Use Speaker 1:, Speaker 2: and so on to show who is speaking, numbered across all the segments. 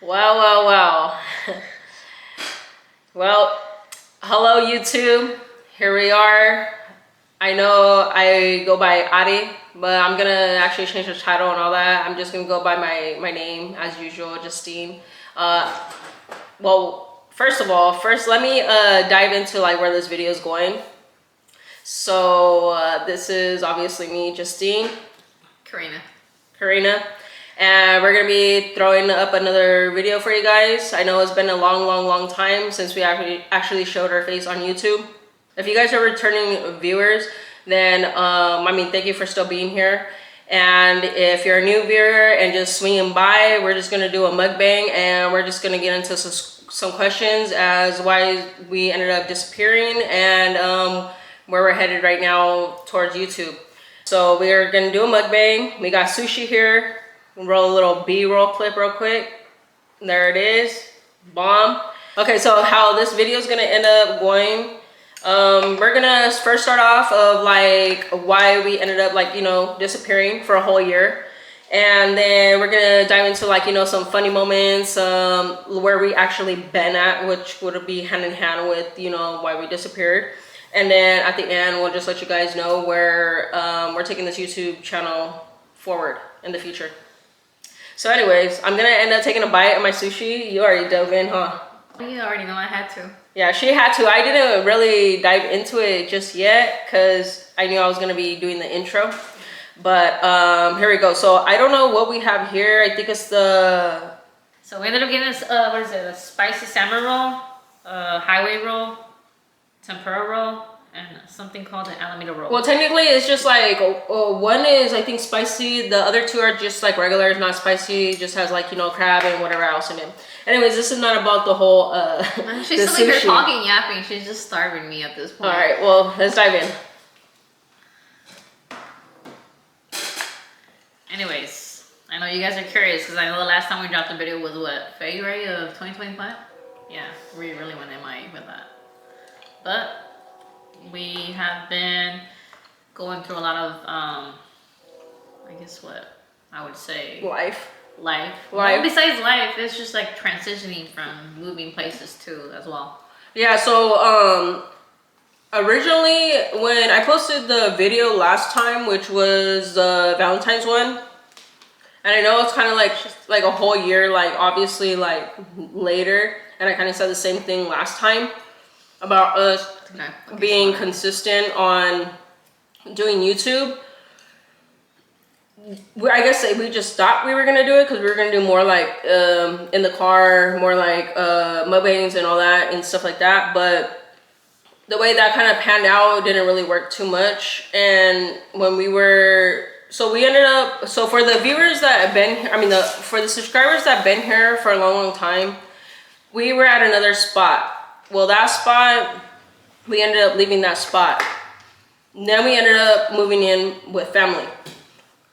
Speaker 1: Well. Well, hello YouTube. Here we are. I know I go by Ari, but I'm gonna actually change the title and all that. I'm just gonna go by my name as usual, Justine. Well, first let me dive into like where this video is going. So this is obviously me, Justine. Karina. And we're gonna be throwing up another video for you guys. I know it's been a long time since we actually showed our face on YouTube. If you guys are returning viewers, then thank you for still being here. And if you're a new viewer and just swinging by, we're just gonna do a mukbang, and we're just gonna get into some questions as why we ended up disappearing and where we're headed right now towards YouTube. So we are gonna do a mukbang. We got sushi here. Roll a little B-roll clip real quick. There it is. Bomb. Okay, so how this video is gonna end up going, we're gonna first start off of like why we ended up like, disappearing for a whole year. And then we're gonna dive into like, some funny moments, where we actually been at, which would be hand in hand with, why we disappeared. And then at the end, we'll just let you guys know where we're taking this YouTube channel forward in the future. So anyways, I'm gonna end up taking a bite of my sushi. You already dove in, huh?
Speaker 2: You already know I had to.
Speaker 1: Yeah, she had to. I didn't really dive into it just yet because I knew I was gonna be doing the intro. But here we go. So I don't know what we have here. I think it's the...
Speaker 2: So we ended up getting this, what is it? A spicy salmon roll, a highway roll, tempura roll, and something called an Alameda roll.
Speaker 1: Well, technically it's just like, one is I think spicy, the other two are just like regular, it's not spicy, just has like, crab and whatever else in it. Anyways, this is not about the whole
Speaker 2: she's still here talking, yapping. She's just starving me at this point.
Speaker 1: All right, well, let's dive in.
Speaker 2: Anyways, I know you guys are curious because I know the last time we dropped a video was what, February of 2025? Yeah, we really went MIA with that. But we have been going through a lot of, I guess what I would say.
Speaker 1: Life.
Speaker 2: Well, besides life, it's just like transitioning from moving places too as well.
Speaker 1: Yeah, so originally when I posted the video last time, which was the Valentine's one, and I know it's kind of like a whole year, like obviously like later, and I kind of said the same thing last time about us being consistent on doing YouTube. I guess we just thought we were gonna do it because we were gonna do more like in the car, more like mukbangs and all that and stuff like that. But the way that kind of panned out didn't really work too much. And when we ended up, so for the viewers that have been, for the subscribers that have been here for a long time, we were at another spot. Well, that spot, we ended up leaving that spot. Then we ended up moving in with family.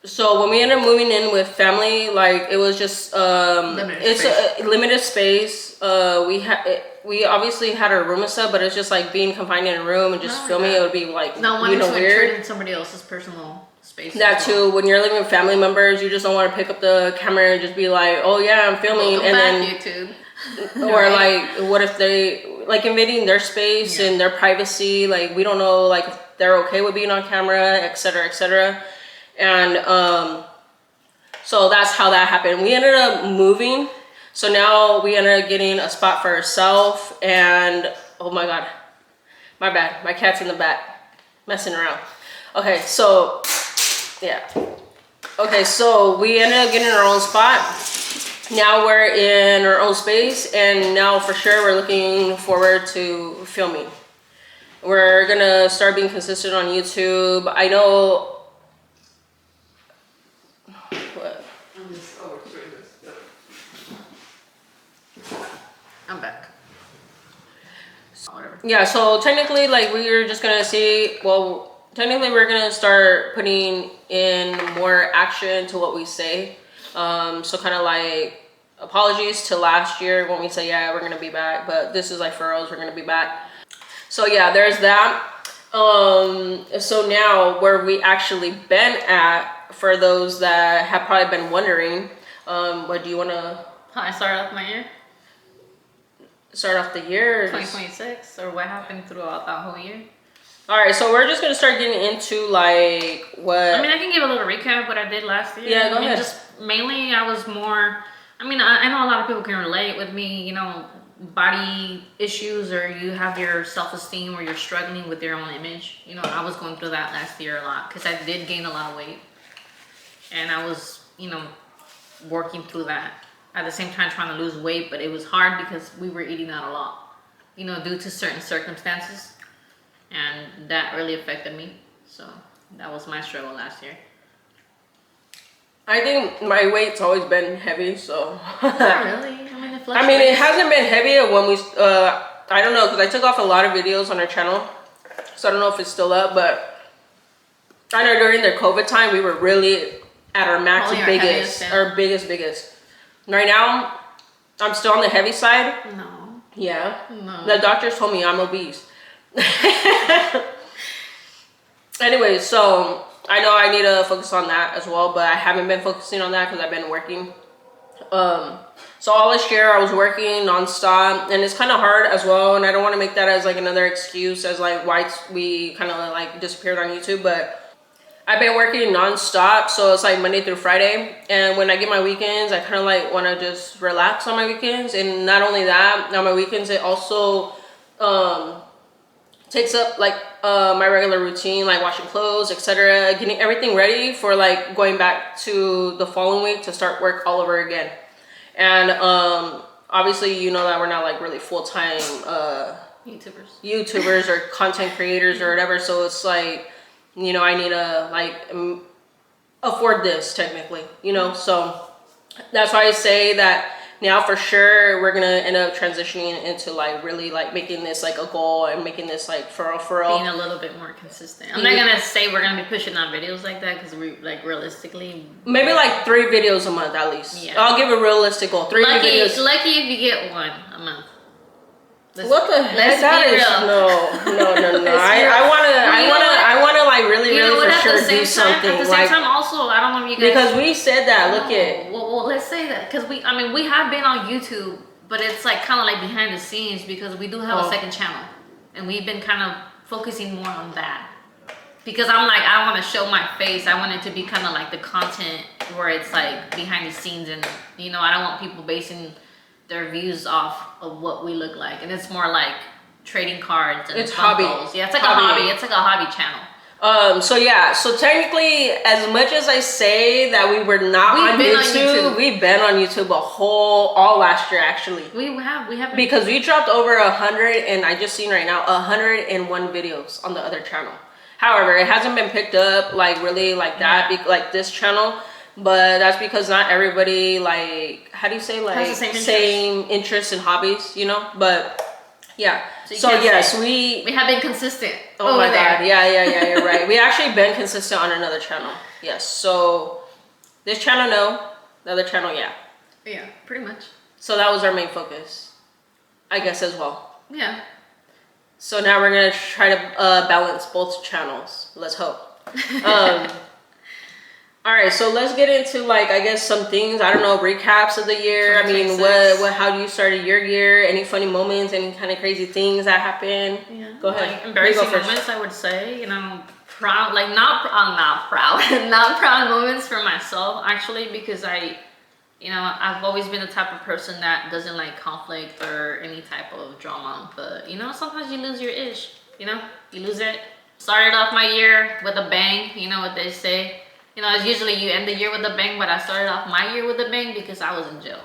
Speaker 1: So when we ended up moving in with family, like it was just limited space. We obviously had our room and stuff, but it's just like being confined in a room and just filming. It would be like
Speaker 2: weird.
Speaker 1: Intrude
Speaker 2: in somebody else's personal space.
Speaker 1: That too. When you're living with family members, you just don't want to pick up the camera and just be like, "Oh yeah, I'm filming,"
Speaker 2: and then YouTube.
Speaker 1: Or like, what if they like invading their space and their privacy? Like we don't know, like if they're okay with being on camera, etc., etc. And so that's how that happened. We ended up moving, so now we ended up getting a spot for ourselves. And oh my god, my bad, my cat's in the back messing around. Okay, so yeah, okay, so we ended up getting our own spot. Now we're in our own space, and now for sure we're looking forward to filming. We're gonna start being consistent on YouTube. I know. What?
Speaker 2: I'm back.
Speaker 1: Yeah, so technically, like we were just gonna see. Well, technically, we're gonna start putting in more action to what we say. So kind of like apologies to last year when we say, yeah, we're gonna be back, but this is like for reals, we're gonna be back. So yeah, there's that. So now where we actually been at, for those that have probably been wondering, what do you want to
Speaker 2: How I started off my year,
Speaker 1: Start off the year.
Speaker 2: 2026, or what happened throughout that whole year.
Speaker 1: All right, so we're just gonna start getting into like what.
Speaker 2: I mean, I can give a little recap of what I did last year.
Speaker 1: Yeah, go ahead.
Speaker 2: Just mainly, I was more. I mean, I know a lot of people can relate with me. You know, body issues, or you have your self-esteem, or you're struggling with your own image. You know, I was going through that last year a lot because I did gain a lot of weight, and I was, you know, working through that at the same time trying to lose weight, but it was hard because we were eating out a lot, you know, due to certain circumstances, and that really affected me. So that was my struggle last year.
Speaker 1: I think my weight's always been heavy, so.
Speaker 2: Not really. I mean,
Speaker 1: it hasn't been heavy when we. I don't know, because I took off a lot of videos on our channel, so I don't know if it's still up. But I know during the COVID time, we were really at our max, biggest. Right now, I'm still on the heavy side.
Speaker 2: No.
Speaker 1: Yeah.
Speaker 2: No.
Speaker 1: The doctors told me I'm obese. Anyway, so I know I need to focus on that as well, but I haven't been focusing on that because I've been working. So all this year I was working nonstop, and it's kind of hard as well, and I don't want to make that as like another excuse as like why we kind of like disappeared on YouTube, but I've been working nonstop, so it's like Monday through Friday, and when I get my weekends, I kind of like want to just relax on my weekends. And not only that, on my weekends it also takes up like my regular routine, like washing clothes, etc., getting everything ready for like going back to the following week to start work all over again. And obviously, you know that we're not like really full-time YouTubers or content creators or whatever, so it's like, you know, I need to like afford this technically, you know. So that's why I say that now for sure we're gonna end up transitioning into like really like making this like a goal and making this like for real.
Speaker 2: Being a little bit more consistent. I'm not gonna say we're gonna be pushing out videos like that because we like realistically
Speaker 1: maybe like 3 videos a month at least. Yeah. I'll give a realistic goal. 3 videos.
Speaker 2: Lucky if you get 1 a month.
Speaker 1: What the heck? That is no. I wanna like really for sure do something.
Speaker 2: At the same time, also, I don't know if you guys,
Speaker 1: because we said that. Look at.
Speaker 2: Well, let's say that because we have been on YouTube, but it's like kind of like behind the scenes because we do have a second channel, and we've been kind of focusing more on that. Because I'm like, I want to show my face. I want it to be kind of like the content where it's like behind the scenes, and you know, I don't want people basing their views off of what we look like, and it's more like trading cards and
Speaker 1: it's hobby.
Speaker 2: Yeah, it's like a hobby. It's like a hobby channel.
Speaker 1: So yeah, so technically, as much as I say that we were not on YouTube, we've been on YouTube all last year actually.
Speaker 2: We have
Speaker 1: because we dropped over 100, and I just seen right now 101 videos on the other channel. However, it hasn't been picked up like really like that, like this channel. But that's because not everybody like, how do you say, like
Speaker 2: has the
Speaker 1: same interests and hobbies, you know? But yeah. So yes, we
Speaker 2: have been consistent.
Speaker 1: Oh my God. Yeah, you're right. We actually been consistent on another channel. Yes. So this channel, no. The other channel, yeah.
Speaker 2: Yeah, pretty much.
Speaker 1: So that was our main focus, I guess, as well.
Speaker 2: Yeah.
Speaker 1: So now we're gonna try to balance both channels. Let's hope. All right, so let's get into like, I guess, some things, I don't know, recaps of the year. I mean, how do you started your year? Any funny moments, any kind of crazy things that happened? Yeah. Go ahead.
Speaker 2: Like embarrassing moments, I would say, you know, proud, like not proud, not proud moments for myself actually, because I've always been the type of person that doesn't like conflict or any type of drama, but you know, sometimes you lose your ish, you know, you lose it. Started off my year with a bang, you know what they say. You know, it's usually you end the year with a bang, but I started off my year with a bang because I was in jail.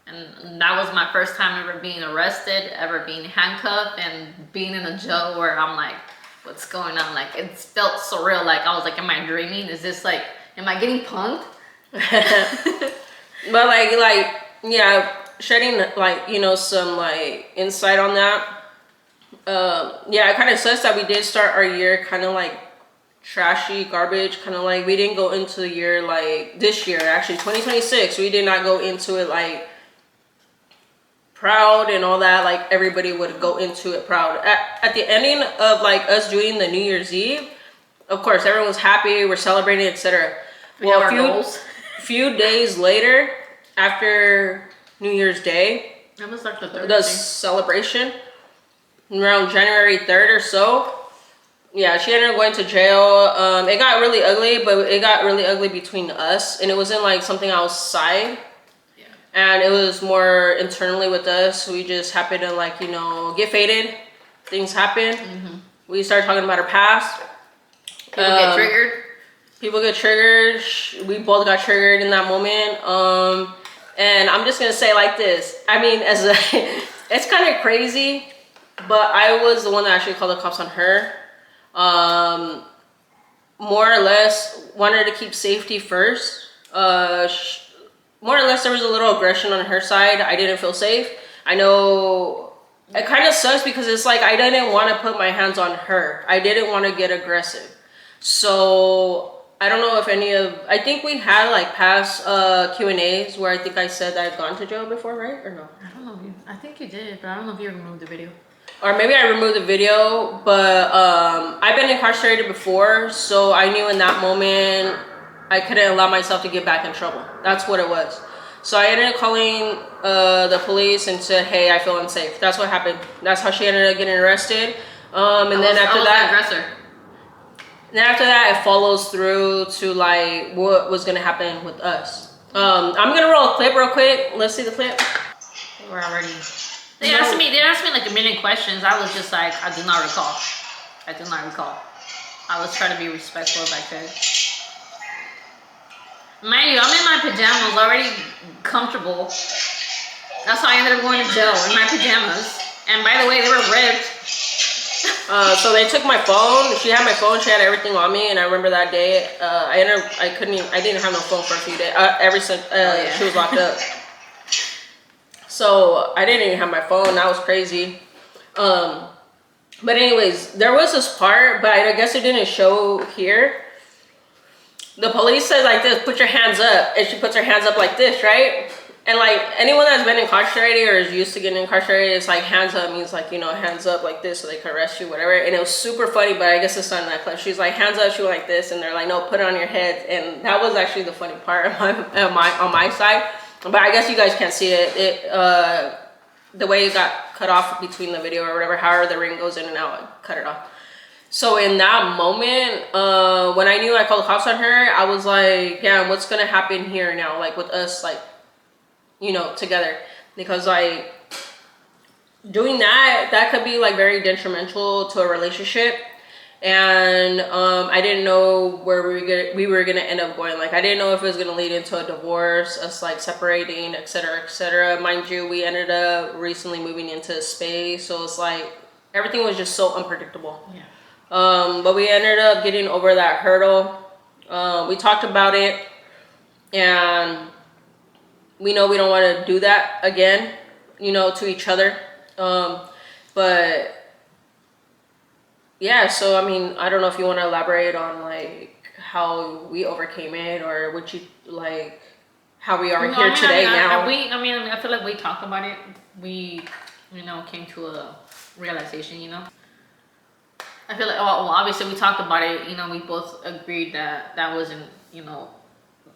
Speaker 2: And that was my first time ever being arrested, ever being handcuffed, and being in a jail where I'm like, what's going on? Like, it felt surreal. Like, I was like, am I dreaming? Is this like, am I getting punked?
Speaker 1: But like, yeah, shedding like, you know, some like insight on that. Yeah, it kind of sucks that we did start our year kind of like trashy, garbage, kind of like we didn't go into the year like this year, actually 2026, we did not go into it like proud and all that, like everybody would go into it proud. At the ending of like us doing the New Year's Eve, of course everyone's happy, we're celebrating, etc. Well, a few days later, after New Year's Day,
Speaker 2: It was like the third
Speaker 1: the
Speaker 2: thing.
Speaker 1: celebration, around January 3rd or so. Yeah, she ended up going to jail. It got really ugly, but it got really ugly between us, and it wasn't like something outside.
Speaker 2: Yeah.
Speaker 1: And it was more internally with us. We just happened to like, you know, get faded. Things happen. We start talking about our past.
Speaker 2: People get triggered.
Speaker 1: People get triggered. We both got triggered in that moment. And I'm just gonna say like this. I mean, it's kind of crazy, but I was the one that actually called the cops on her. More or less wanted to keep safety first. More or less there was a little aggression on her side. I didn't feel safe. I know it kind of sucks because it's like I didn't want to put my hands on her. I didn't want to get aggressive. So I don't know if I think we had like past Q&As where I think I said that I've gone to jail before, right? Or no?
Speaker 2: I don't know. I think you did, but I don't know if you removed the video.
Speaker 1: Or maybe I removed the video, but I've been incarcerated before, so I knew in that moment I couldn't allow myself to get back in trouble. That's what it was. So I ended up calling the police and said, hey, I feel unsafe. That's what happened. That's how she ended up getting arrested. And then after that,
Speaker 2: aggressor.
Speaker 1: then after that, it follows through to like what was gonna happen with us. I'm gonna roll a clip real quick. Let's see the clip.
Speaker 2: We're already. They asked me like a million questions. I was just like, I do not recall. I was trying to be respectful if I could. Mind you, I'm in my pajamas, already comfortable. That's how I ended up going to jail, in my pajamas. And by the way, they were ripped.
Speaker 1: So they took my phone. She had my phone. She had everything on me, and I remember that day. I didn't have no phone for a few days. Ever since she was locked up. So I didn't even have my phone. That was crazy. But anyways, there was this part, but I guess it didn't show here. The police said like this, put your hands up. And she puts her hands up like this, right? And like anyone that's been incarcerated or is used to getting incarcerated, it's like hands up means like, you know, hands up like this so they can arrest you, whatever. And it was super funny, but I guess it's not in that clip. She's like, hands up, she went like this. And they're like, no, put it on your head. And that was actually the funny part on my side. But I guess you guys can't see it. The way it got cut off between the video or whatever, however the ring goes in and out, I cut it off. So in that moment, when I knew I called the cops on her, I was like, damn, what's gonna happen here now? Like with us, like, you know, together. Because like doing that could be like very detrimental to a relationship. And I didn't know where we were gonna end up going. Like I didn't know if it was gonna lead into a divorce, us like separating, etc., etc. Mind you, we ended up recently moving into space, so it's like everything was just so unpredictable.
Speaker 2: Yeah.
Speaker 1: But we ended up getting over that hurdle. We talked about it, and we know we don't want to do that again, you know, to each other. But yeah, so I mean, I don't know if you want to elaborate on like how we overcame it, or what you like, how we are here today now.
Speaker 2: I feel like we talked about it. We, you know, came to a realization, you know. I feel like, well, obviously we talked about it, you know, we both agreed that that wasn't, you know,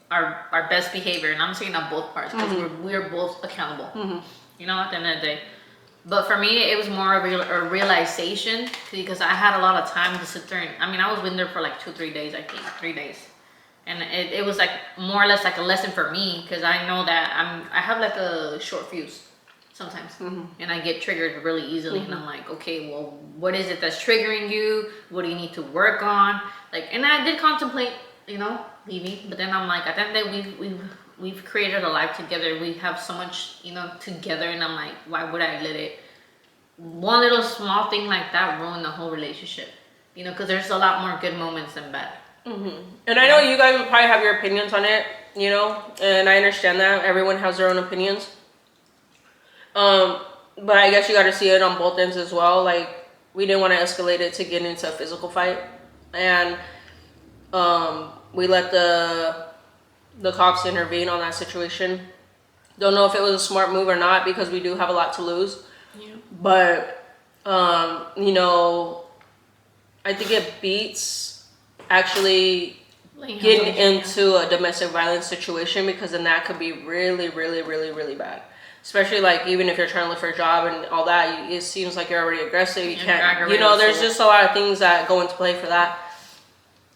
Speaker 2: our best behavior. And I'm saying on both parts, because we're both accountable, you know, at the end of the day. But for me, it was more of a realization, because I had a lot of time to sit there. I was with her for like 2-3 days, I think, 3 days. And it was like more or less like a lesson for me, because I know that I have like a short fuse sometimes, and I get triggered really easily. And I'm like, okay, well, what is it that's triggering you? What do you need to work on? Like, and I did contemplate, you know, leaving, but then I'm like, at the end of the day, we've created a life together. We have so much, you know, together, and I'm like, why would I let it, one little small thing like that, ruin the whole relationship? You know, because there's a lot more good moments than bad.
Speaker 1: And I know you guys will probably have your opinions on it, you know, and I understand that everyone has their own opinions. But I guess you got to see it on both ends as well. Like, we didn't want to escalate it to get into a physical fight, and we let the cops intervene on that situation. Don't know if it was a smart move or not, because we do have a lot to lose.
Speaker 2: Yeah.
Speaker 1: But you know, I think it beats actually getting into a domestic violence situation, because then that could be really, really, really, really bad. Especially like even if you're trying to look for a job and all that, it seems like you're already aggressive. You can't, you know, there's just a lot of things that go into play for that.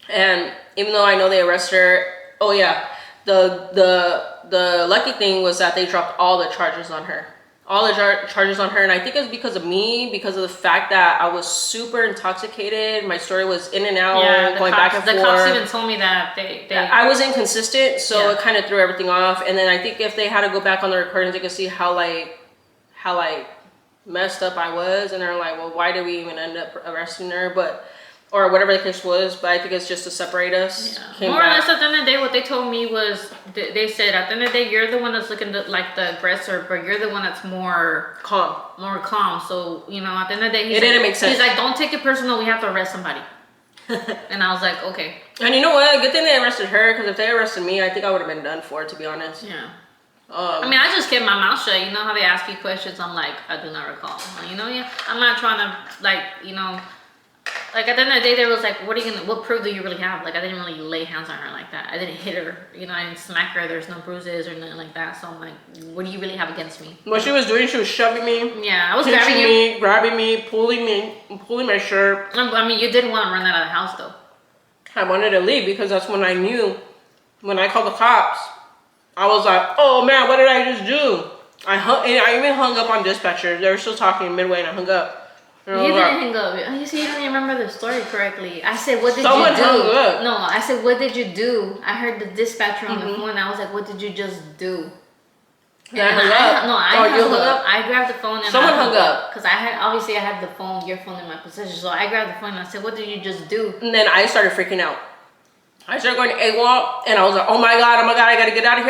Speaker 1: And even though I know they arrested her, oh yeah, the lucky thing was that they dropped all the charges on her. All the charges on her, and I think it's because of me, because of the fact that I was super intoxicated. My story was in and out, going back and forth.
Speaker 2: The cops even told me that they
Speaker 1: I was inconsistent, so it kind of threw everything off. And then I think if they had to go back on the recordings, they could see how messed up I was, and they're like, well, why did we even end up arresting her? Or whatever the case was, but I think it's just to separate us.
Speaker 2: Yeah. More or less, at the end of the day, what they told me was, they said, at the end of the day, you're the one that's looking like the aggressor, but you're the one that's more calm. So, you know, at the end of the day,
Speaker 1: it didn't make sense.
Speaker 2: He's like, don't take it personal, we have to arrest somebody. And I was like, okay.
Speaker 1: And you know what? Good thing they arrested her, because if they arrested me, I think I would have been done for, to be honest.
Speaker 2: Yeah. I mean, I just kept my mouth shut. You know how they ask you questions? I'm like, I do not recall. You know, I'm not trying to, like, you know, like at the end of the day, they was like, what proof do you really have? Like, I didn't really lay hands on her like that. I didn't hit her, you know, I didn't smack her. There's no bruises or nothing like that. So I'm like, what do you really have against me?
Speaker 1: What she was doing, she was shoving me.
Speaker 2: Yeah, I was
Speaker 1: grabbing me, pulling my shirt.
Speaker 2: I mean, you didn't want to run out of the house though.
Speaker 1: I wanted to leave, because that's when I knew, when I called the cops, I was like, oh man, what did I just do? I even hung up on dispatchers. They were still talking midway, and I hung up.
Speaker 2: You didn't hang up. You see, you don't remember the story correctly. I said, what did
Speaker 1: Someone
Speaker 2: you do?
Speaker 1: Hung up.
Speaker 2: No, I said, what did you do? I heard the dispatcher on the phone. I was like, what did you just do?
Speaker 1: And I hung up.
Speaker 2: I hung up. I grabbed the phone and
Speaker 1: someone hung up.
Speaker 2: Because I had the phone, your phone in my possession. So I grabbed the phone and I said, what did you just do?
Speaker 1: And then I started freaking out. I started going AWOL, and I was like, oh my god, I gotta get out of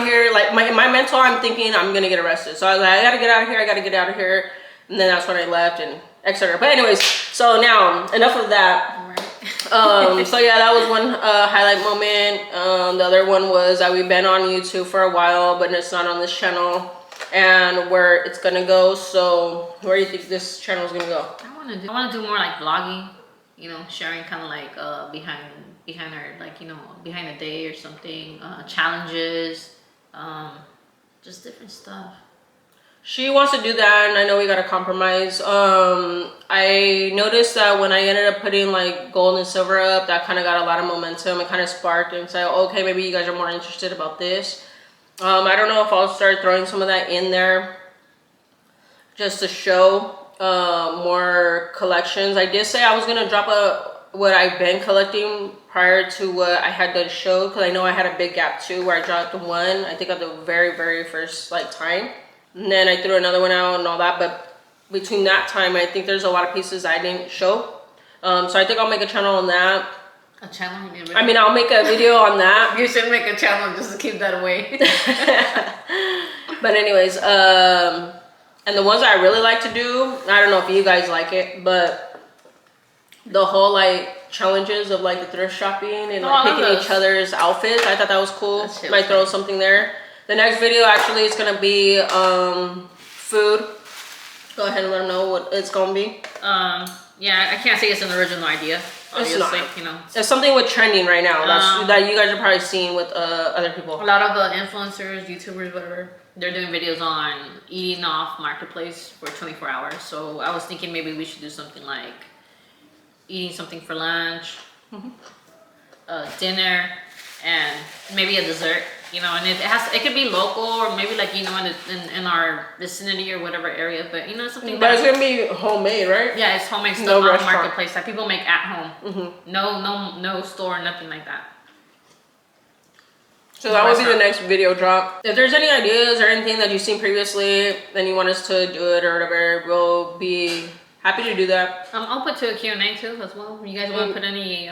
Speaker 1: here. Like, my mental, I'm thinking I'm gonna get arrested. So I was like, I gotta get out of here. And then that's when I left, and etc. But anyways, so now, enough of that.
Speaker 2: Right.
Speaker 1: So yeah, that was one highlight moment. The other one was that we've been on YouTube for a while, but it's not on this channel, and where it's gonna go. So where do you think this channel is gonna go?
Speaker 2: I wanna do more like vlogging, you know, sharing kind of like behind our, like, you know, behind the day or something, challenges, just different stuff.
Speaker 1: She wants to do that, and I know we gotta compromise. I noticed that when I ended up putting like gold and silver up, that kind of got a lot of momentum. It kind of sparked and said, okay, maybe you guys are more interested about this. I don't know if I'll start throwing some of that in there just to show more collections. I did say I was gonna drop what I've been collecting prior to what I had done show, because I know I had a big gap too, where I dropped one, I think at the very first like time. And then I threw another one out and all that, but between that time, I think there's a lot of pieces I didn't show. So I think I'll make a channel on that.
Speaker 2: A channel?
Speaker 1: I mean, I'll make a video on that.
Speaker 2: You should make a channel just to keep that away.
Speaker 1: But anyways, and the ones I really like to do, I don't know if you guys like it, but the whole like challenges of like the thrift shopping and like picking each other's outfits, I thought that was cool. Might throw something there. The next video actually is gonna be food. Go ahead and let them know what it's gonna be.
Speaker 2: Yeah, I can't say it's an original idea. Obviously, it's not. You know,
Speaker 1: it's something with trending right now. That you guys are probably seeing with other people.
Speaker 2: A lot of influencers, YouTubers, whatever, they're doing videos on eating off marketplace for 24 hours. So I was thinking maybe we should do something like eating something for lunch, dinner, and maybe a dessert. You know, and it could be local, or maybe like, you know, in our vicinity or whatever area, but you know, something.
Speaker 1: But it's gonna be homemade, right?
Speaker 2: Yeah, it's homemade stuff on the marketplace that people make at home. No store, nothing like that.
Speaker 1: So that would be the next video drop. If there's any ideas or anything that you've seen previously, then you want us to do it or whatever, we'll be happy to do that.
Speaker 2: I'm open to a Q&A too as well. You guys want to put any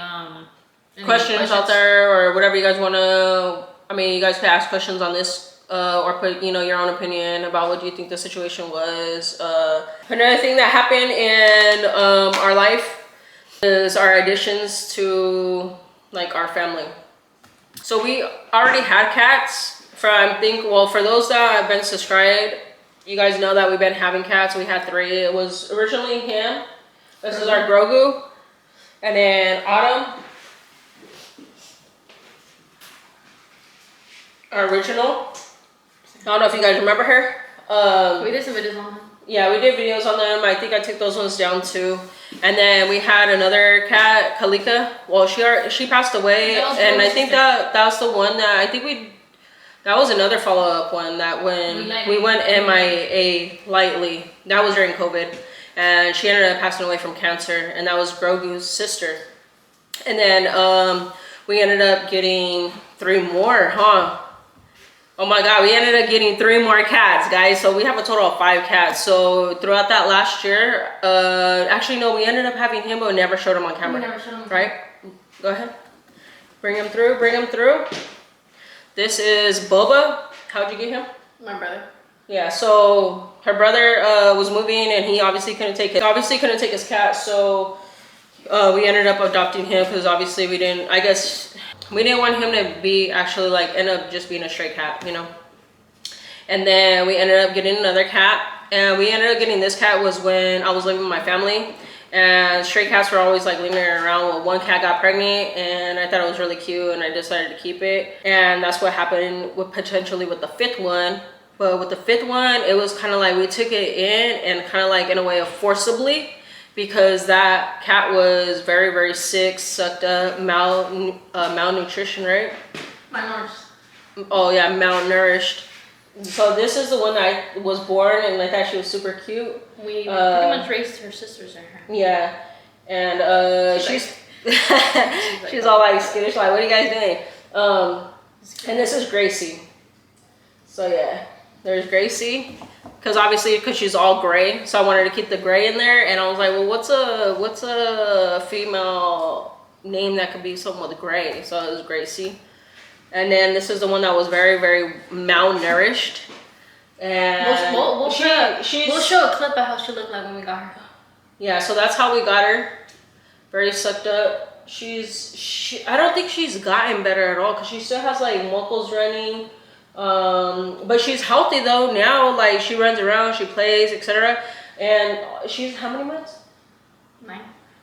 Speaker 1: questions out there, or whatever you guys want to. I mean, you guys could ask questions on this, or put, you know, your own opinion about what you think the situation was. Another thing that happened in our life is our additions to like our family. So we already had cats for those that have been subscribed, you guys know that we've been having cats. We had 3. It was originally him. This is our Grogu, and then Autumn. our original. I don't know if you guys remember her.
Speaker 2: We did some videos on them.
Speaker 1: Yeah, we did videos on them. I think I took those ones down too. And then we had another cat, Kalika. Well, she passed away, and I think that's the one that I think that was another follow-up one that when we went MIA lightly. That was during COVID, and she ended up passing away from cancer, and that was Grogu's sister. And then we ended up getting 3 more, huh? Oh my God, we ended up getting 3 more cats, guys. So we have a total of 5 cats. So throughout that last year, actually no, we ended up having him, but we never showed him on camera.
Speaker 2: We never showed him.
Speaker 1: Right? Go ahead. Bring him through, bring him through. This is Boba. How'd you get him?
Speaker 2: My brother.
Speaker 1: Yeah, so her brother was moving, and he obviously couldn't take his cat. So we ended up adopting him because obviously we didn't want him to be actually like end up just being a stray cat, you know. And then we ended up getting another cat, and we ended up getting this cat was when I was living with my family, and stray cats were always like leaving around. Well, one cat got pregnant, and I thought it was really cute, and I decided to keep it. And that's what happened with potentially with the 5th one. But with the 5th one, it was kind of like we took it in and kind of like in a way of forcibly, because that cat was very, very sick, sucked up, malnutrition, right?
Speaker 2: Malnourished.
Speaker 1: Oh yeah, malnourished. So this is the one that was born, and I thought she was super cute.
Speaker 2: We pretty much raised her sisters and her.
Speaker 1: Yeah, and she's she's all like skittish, like, what are you guys doing? And this is Gracie. So yeah, there's Gracie. Because she's all gray, so I wanted to keep the gray in there, and I was like, well, what's a female name that could be something with gray? So it was Gracie. And then this is the one that was very, very malnourished. And
Speaker 2: we'll show a clip of how she looked like when we got her.
Speaker 1: Yeah, so that's how we got her. Very sucked up. I don't think she's gotten better at all, because she still has like moles running. But she's healthy though now. Like she runs around, she plays, etc. And she's how many months?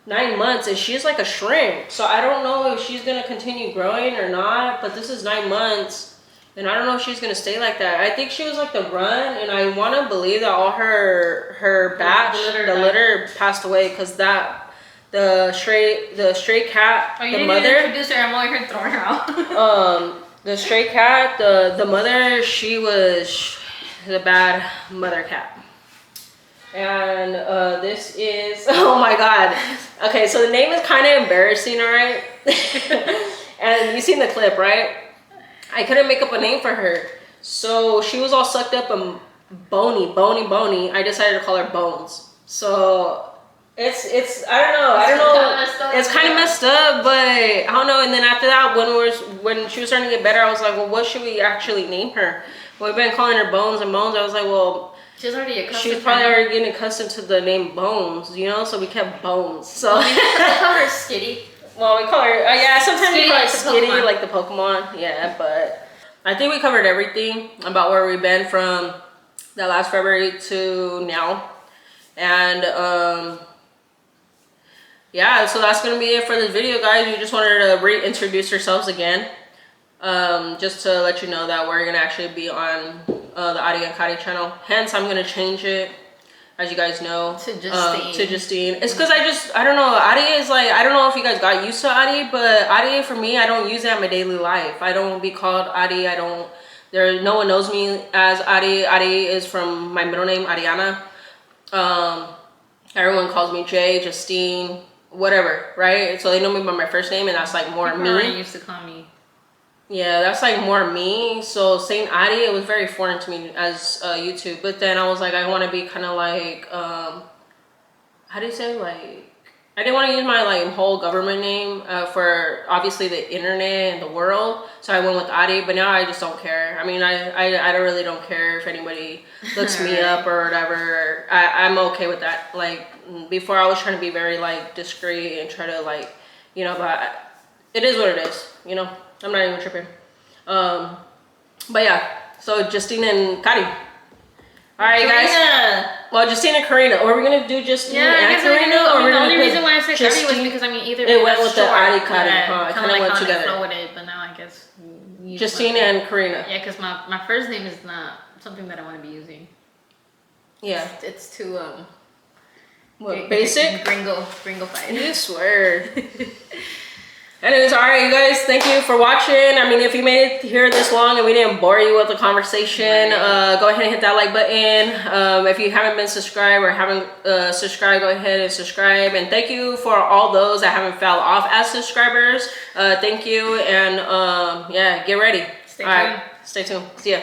Speaker 1: 9 months, and she's like a shrimp. So I don't know if she's gonna continue growing or not. But this is 9 months, and I don't know if she's gonna stay like that. I think she was like the run, and I want to believe that all her batch, the litter passed away, because the stray cat, the mother.
Speaker 2: Introduce her. I'm over here throwing her out.
Speaker 1: The stray cat, the mother, she was the bad mother cat. And this is, oh my God. Okay, so the name is kind of embarrassing, all right? And you seen the clip, right? I couldn't make up a name for her. So she was all sucked up and bony. I decided to call her Bones. So it's I don't know. It's kind of messed up, but I don't know. And then after that, when she was starting to get better, I was like, well, what should we actually name her? Well, we've been calling her Bones and Bones. I was like, well,
Speaker 2: she's
Speaker 1: probably already getting accustomed to the name Bones, you know. So we kept Bones. So
Speaker 2: we call her Skitty.
Speaker 1: Well, we call her yeah. Sometimes we call her Skitty, like the Pokemon. Yeah, but I think we covered everything about where we've been from that last February to now, and yeah, so that's gonna be it for this video, guys. We just wanted to reintroduce ourselves again, just to let you know that we're gonna actually be on the Adi and Kari channel. Hence, I'm gonna change it, as you guys know, to Justine. It's because I don't know. Adi is like, I don't know if you guys got used to Adi, but Adi for me, I don't use it in my daily life. I don't be called Adi. No one knows me as Adi. Adi is from my middle name, Ariana. Everyone calls me Jay, Justine, whatever, right? So they know me by my first name, and that's like more me.
Speaker 2: People used to call me.
Speaker 1: Yeah, that's like more me. So saying Adi, it was very foreign to me as YouTube. But then I was like, I want to be kind of like, how do you say, like, I didn't want to use my like whole government name for obviously the internet and the world. So I went with Adi, but now I just don't care. I mean, I really don't care if anybody looks me up or whatever. I'm okay with that. Like before, I was trying to be very like discreet and try to like, you know, but it is what it is, you know. I'm not even tripping. But yeah, so Justine and Kari. All right, guys. Well, Justine and Karina. Or are we gonna do Justine and Karina?
Speaker 2: The only reason why I said Kari was because I mean either
Speaker 1: it went with the Adi Kari.
Speaker 2: Kind of went together. Flow with it, but now I guess use
Speaker 1: Justine
Speaker 2: my-
Speaker 1: and Karina.
Speaker 2: Yeah, because my first name is not something that I want to be using.
Speaker 1: Yeah.
Speaker 2: It's too
Speaker 1: What, basic?
Speaker 2: Gringo-fied.
Speaker 1: You swear. Anyways, all right, you guys, thank you for watching. I mean, if you made it here this long and we didn't bore you with the conversation, go ahead and hit that like button. If you haven't been subscribed or haven't subscribed, go ahead and subscribe. And thank you for all those that haven't fell off as subscribers. Thank you, and yeah, get ready.
Speaker 2: Stay
Speaker 1: All
Speaker 2: tuned.
Speaker 1: right, stay tuned. See ya.